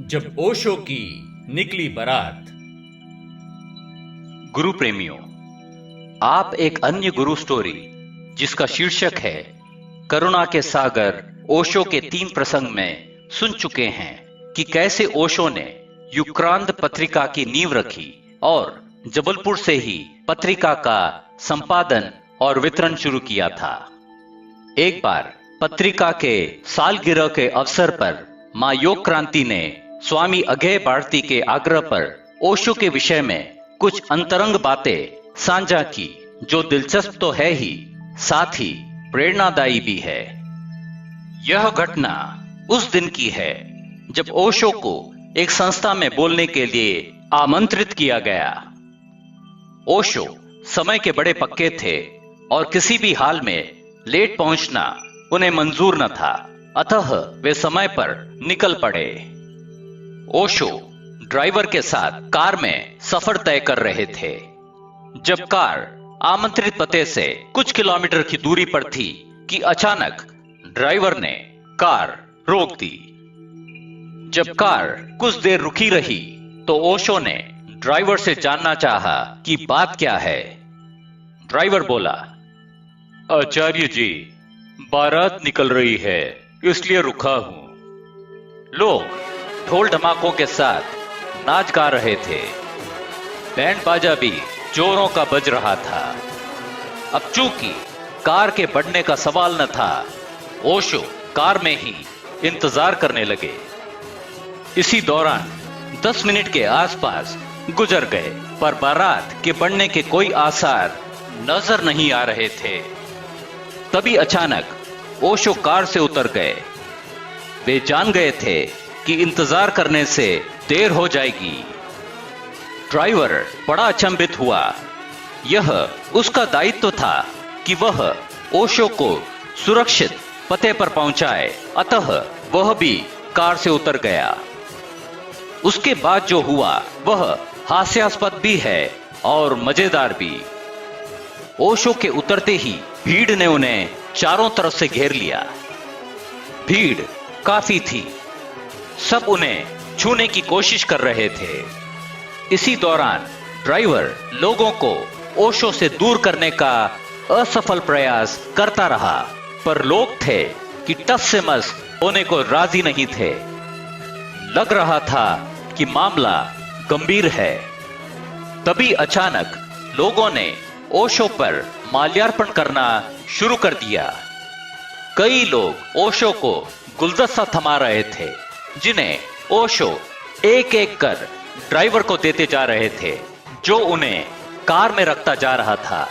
जब ओशो की निकली बारात। गुरु प्रेमियों, आप एक अन्य गुरु स्टोरी जिसका शीर्षक है करुणा के सागर ओशो के 3 प्रसंग में सुन चुके हैं कि कैसे ओशो ने युक्रांत पत्रिका की नींव रखी और जबलपुर से ही पत्रिका का संपादन और वितरण शुरू किया था। एक बार पत्रिका के सालगिरह के अवसर पर मां योग क्रांति ने स्वामी अघेय भारती के आग्रह पर ओशो के विषय में कुछ अंतरंग बातें साझा की, जो दिलचस्प तो है ही, साथ ही प्रेरणादायी भी है। यह घटना उस दिन की है जब ओशो को एक संस्था में बोलने के लिए आमंत्रित किया गया। ओशो समय के बड़े पक्के थे और किसी भी हाल में लेट पहुंचना उन्हें मंजूर न था, अतः वे समय पर निकल पड़े। ओशो ड्राइवर के साथ कार में सफर तय कर रहे थे। जब कार आमंत्रित पते से कुछ किलोमीटर की दूरी पर थी कि अचानक ड्राइवर ने कार रोक दी। जब कार कुछ देर रुकी रही तो ओशो ने ड्राइवर से जानना चाहा कि बात क्या है। ड्राइवर बोला, आचार्य जी, बारात निकल रही है, इसलिए रुका हूं। लोग ढोल धमाकों के साथ नाच गा रहे थे, बैंड बाजा भी जोरों का बज रहा था। अब चूंकि कार के बढ़ने का सवाल न था, ओशो कार में ही इंतजार करने लगे। इसी दौरान 10 मिनट के आसपास गुजर गए, पर बारात के बढ़ने के कोई आसार नजर नहीं आ रहे थे। तभी अचानक ओशो कार से उतर गए। वे जान गए थे कि इंतजार करने से देर हो जाएगी। ड्राइवर बड़ा अचंभित हुआ। यह उसका दायित्व था कि वह ओशो को सुरक्षित पते पर पहुंचाए, अतः वह भी कार से उतर गया। उसके बाद जो हुआ वह हास्यास्पद भी है और मजेदार भी। ओशो के उतरते ही भीड़ ने उन्हें चारों तरफ से घेर लिया। भीड़ काफी थी, सब उन्हें छूने की कोशिश कर रहे थे। इसी दौरान ड्राइवर लोगों को ओशो से दूर करने का असफल प्रयास करता रहा, पर लोग थे कि टस से मस होने को राजी नहीं थे। लग रहा था कि मामला गंभीर है। तभी अचानक लोगों ने ओशो पर माल्यार्पण करना शुरू कर दिया। कई लोग ओशो को गुलदस्ता थमा रहे थे, जिन्हें ओशो एक एक कर ड्राइवर को देते जा रहे थे, जो उन्हें कार में रखता जा रहा था।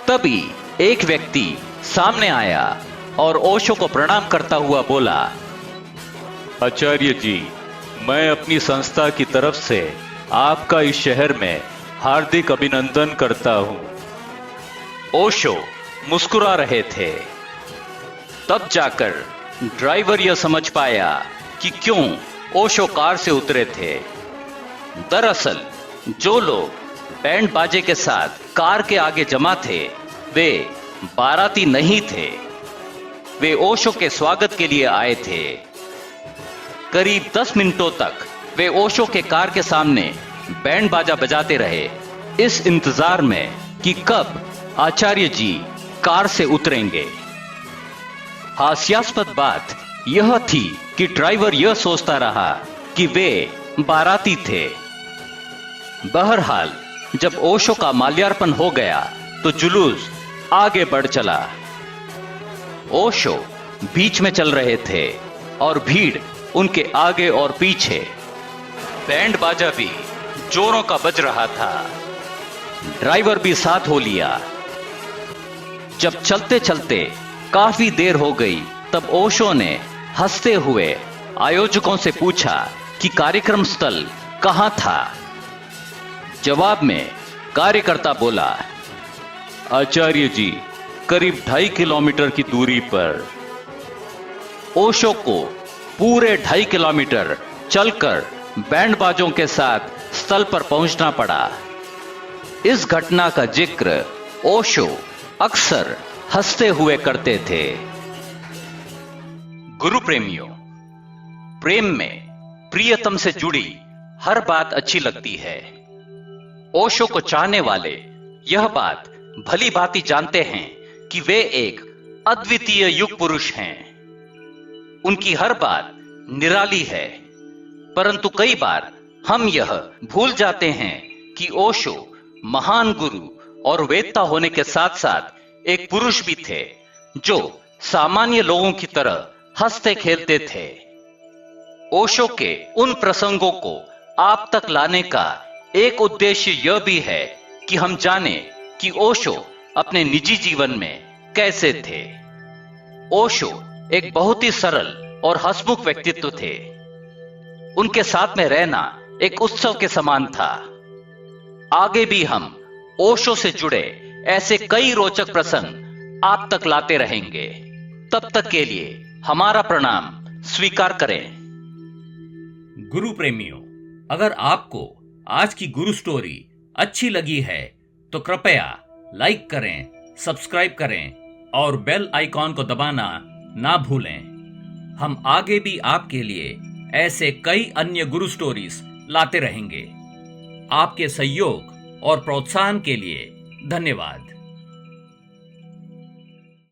तभी एक व्यक्ति सामने आया और ओशो को प्रणाम करता हुआ बोला, आचार्य जी, मैं अपनी संस्था की तरफ से आपका इस शहर में हार्दिक अभिनंदन करता हूं। ओशो मुस्कुरा रहे थे। तब जाकर ड्राइवर यह समझ पाया कि क्यों ओशो कार से उतरे थे। दरअसल जो लोग बैंड बाजे के साथ कार के आगे जमा थे, वे बाराती नहीं थे, वे ओशो के स्वागत के लिए आए थे। करीब 10 मिनटों तक वे ओशो के कार के सामने बैंड बाजा बजाते रहे, इस इंतजार में कि कब आचार्य जी कार से उतरेंगे। हास्यास्पद बात यह थी कि ड्राइवर यह सोचता रहा कि वे बाराती थे। बहरहाल जब ओशो का माल्यार्पण हो गया तो जुलूस आगे बढ़ चला। ओशो बीच में चल रहे थे और भीड़ उनके आगे और पीछे। बैंड बाजा भी जोरों का बज रहा था। ड्राइवर भी साथ हो लिया। जब चलते चलते काफी देर हो गई, तब ओशो ने हंसते हुए आयोजकों से पूछा कि कार्यक्रम स्थल कहां था। जवाब में कार्यकर्ता बोला, आचार्य जी, करीब 2.5 किलोमीटर की दूरी पर। ओशो को पूरे 2.5 किलोमीटर चलकर बैंड बाजों के साथ स्थल पर पहुंचना पड़ा। इस घटना का जिक्र ओशो अक्सर हंसते हुए करते थे। गुरु प्रेमियों, प्रेम में प्रियतम से जुड़ी हर बात अच्छी लगती है। ओशो को चाहने वाले यह बात भली भांति जानते हैं कि वे एक अद्वितीय युग पुरुष हैं। उनकी हर बात निराली है, परंतु कई बार हम यह भूल जाते हैं कि ओशो महान गुरु और वेत्ता होने के साथ साथ एक पुरुष भी थे जो सामान्य लोगों की तरह हंसते खेलते थे। ओशो के उन प्रसंगों को आप तक लाने का एक उद्देश्य यह भी है कि हम जाने कि ओशो अपने निजी जीवन में कैसे थे। ओशो एक बहुत ही सरल और हंसमुख व्यक्तित्व थे। उनके साथ में रहना एक उत्सव के समान था। आगे भी हम ओशो से जुड़े ऐसे कई रोचक प्रसंग आप तक लाते रहेंगे। तब तक के लिए हमारा प्रणाम स्वीकार करें। गुरु प्रेमियों, अगर आपको आज की गुरु स्टोरी अच्छी लगी है तो कृपया लाइक करें, सब्सक्राइब करें और बेल आइकॉन को दबाना ना भूलें। हम आगे भी आपके लिए ऐसे कई अन्य गुरु स्टोरीज लाते रहेंगे। आपके सहयोग और प्रोत्साहन के लिए धन्यवाद।